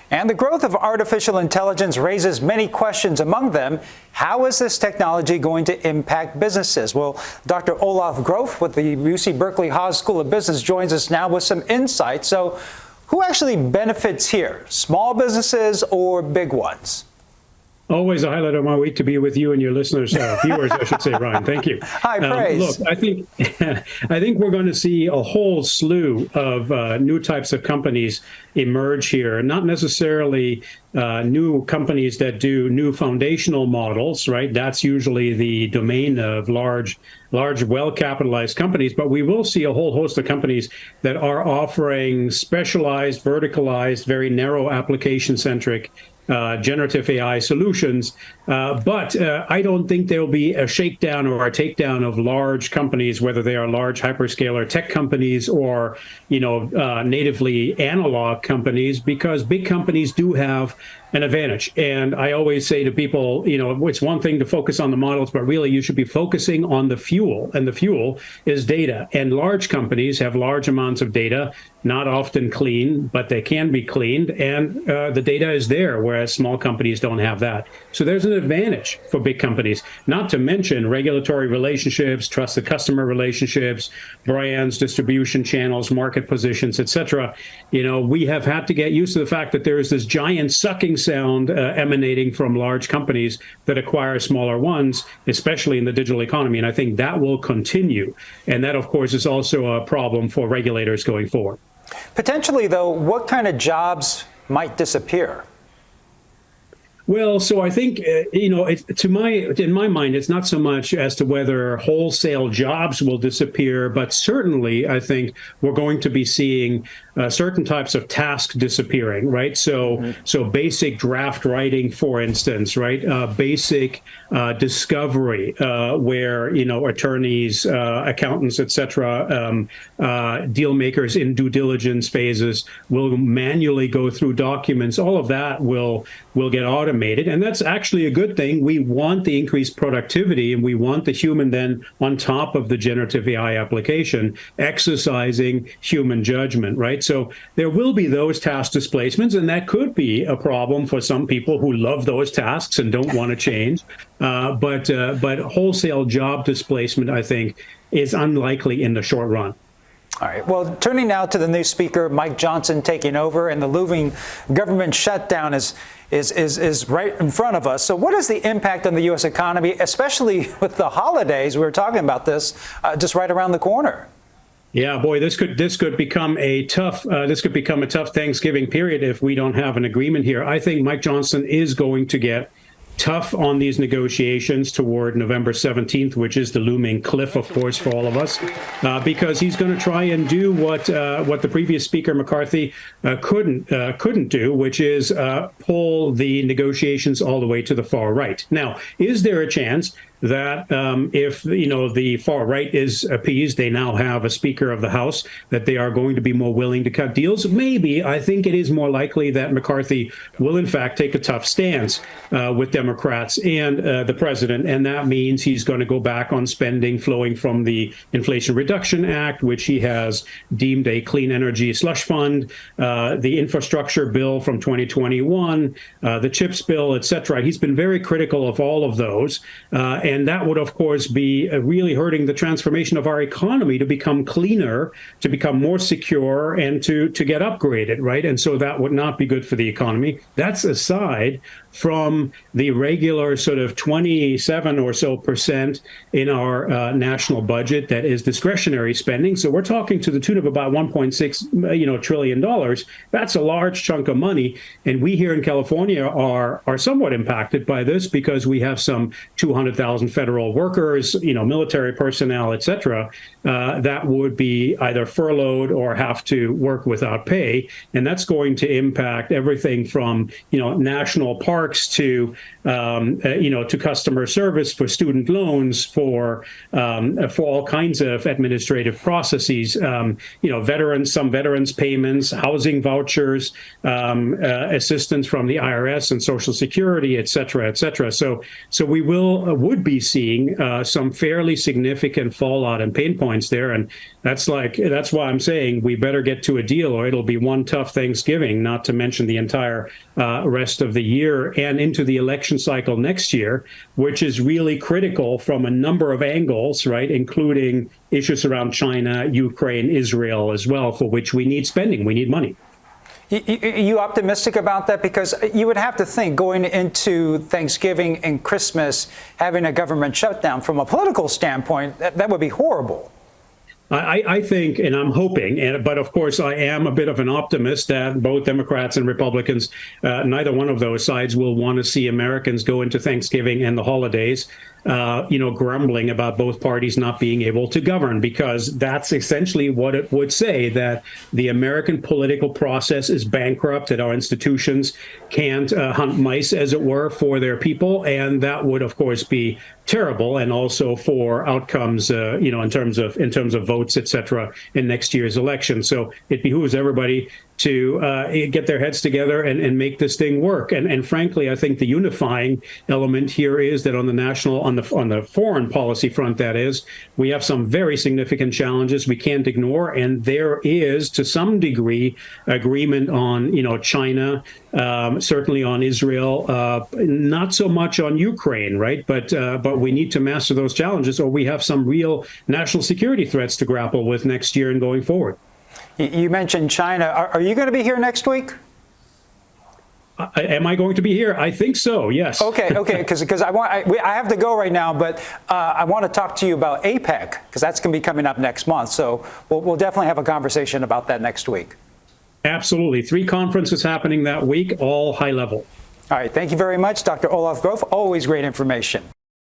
And the growth of artificial intelligence raises many questions. Among them, how is this technology going to impact businesses? Well, Dr. Olaf Groth with the UC Berkeley Haas School of Business joins us now with some insight. So who actually benefits here? Small businesses or big ones? Always a highlight of my week to be with you and your listeners, viewers, I should say, Ryan. Thank you. High praise. Look, I think we're going to see a whole slew of new types of companies emerge here. Not necessarily new companies that do new foundational models, right? That's usually the domain of large, well-capitalized companies. But we will see a whole host of companies that are offering specialized, verticalized, very narrow application-centric generative AI solutions. But I don't think there'll be a shakedown or a takedown of large companies, whether they are large hyperscaler tech companies or, natively analog companies, because big companies do have an advantage. And I always say to people, it's one thing to focus on the models, but really you should be focusing on the fuel. And the fuel is data. And large companies have large amounts of data, not often clean, but they can be cleaned. And the data is there, whereas small companies don't have that. So there's an advantage for big companies, not to mention regulatory relationships, trusted customer relationships, brands, distribution channels, market positions, et cetera. We have had to get used to the fact that there is this giant sucking sound emanating from large companies that acquire smaller ones, especially in the digital economy. And I think that will continue. And that, of course, is also a problem for regulators going forward. Potentially, though, what kind of jobs might disappear? Well, so I think, in my mind, it's not so much as to whether wholesale jobs will disappear, but certainly I think we're going to be seeing certain types of tasks disappearing, right? So basic draft writing, for instance, right? Basic discovery, where, attorneys, accountants, et cetera, deal makers in due diligence phases will manually go through documents. All of that will get automated. And that's actually a good thing. We want the increased productivity, and we want the human then on top of the generative AI application exercising human judgment, right? So there will be those task displacements, and that could be a problem for some people who love those tasks and don't want to change. But wholesale job displacement, I think, is unlikely in the short run. All right. Well, turning now to the new speaker, Mike Johnson, taking over, and the looming government shutdown is right in front of us. So what is the impact on the U.S. economy, especially with the holidays? We were talking about this just right around the corner. Yeah, boy, this could become a tough Thanksgiving period if we don't have an agreement here. I think Mike Johnson is going to get tough on these negotiations toward November 17th, which is the looming cliff, of course, for all of us, because he's going to try and do what the previous Speaker McCarthy couldn't do, which is pull the negotiations all the way to the far right. Now, is there a chance that if the far right is appeased, they now have a Speaker of the House, that they are going to be more willing to cut deals? Maybe. I think it is more likely that McCarthy will in fact take a tough stance with Democrats and the president, and that means he's going to go back on spending flowing from the Inflation Reduction Act, which he has deemed a clean energy slush fund, the infrastructure bill from 2021, the CHIPS bill, et cetera. He's been very critical of all of those. And that would, of course, be really hurting the transformation of our economy to become cleaner, to become more secure, and to get upgraded, right? And so that would not be good for the economy. That's aside from the regular sort of 27 or so % in our national budget that is discretionary spending. So we're talking to the tune of about $1.6 trillion. That's a large chunk of money. And we here in California are somewhat impacted by this because we have some 200,000 federal workers, military personnel, et cetera, that would be either furloughed or have to work without pay. And that's going to impact everything from, national parks earmarks to, to customer service, for student loans, for all kinds of administrative processes, some veterans payments, housing vouchers, assistance from the IRS and Social Security, et cetera, et cetera. So we would be seeing some fairly significant fallout and pain points there. And that's why I'm saying we better get to a deal, or it'll be one tough Thanksgiving, not to mention the entire rest of the year and into the election cycle next year, which is really critical from a number of angles, right, including issues around China, Ukraine, Israel as well, for which we need spending. We need money. You optimistic about that? Because you would have to think going into Thanksgiving and Christmas, having a government shutdown from a political standpoint, that would be horrible. I think, and I'm hoping, but of course I am a bit of an optimist that both Democrats and Republicans, neither one of those sides will want to see Americans go into Thanksgiving and the holidays, grumbling about both parties not being able to govern, because that's essentially what it would say, that the American political process is bankrupt, that our institutions can't hunt mice, as it were, for their people. And that would, of course, be terrible, and also for outcomes, in terms of votes, et cetera, in next year's election. So it behooves everybody to get their heads together and make this thing work. And frankly, I think the unifying element here is that on the foreign policy front, that is, we have some very significant challenges we can't ignore. And there is, to some degree, agreement on, China, certainly on Israel, not so much on Ukraine, right? But we need to master those challenges, or we have some real national security threats to grapple with next year and going forward. You mentioned China. Are you going to be here next week? Am I going to be here? I think so, yes. Okay, because I have to go right now, but I want to talk to you about APEC, because that's going to be coming up next month. So we'll definitely have a conversation about that next week. Absolutely. 3 conferences happening that week, all high level. All right. Thank you very much, Dr. Olaf Groth. Always great information.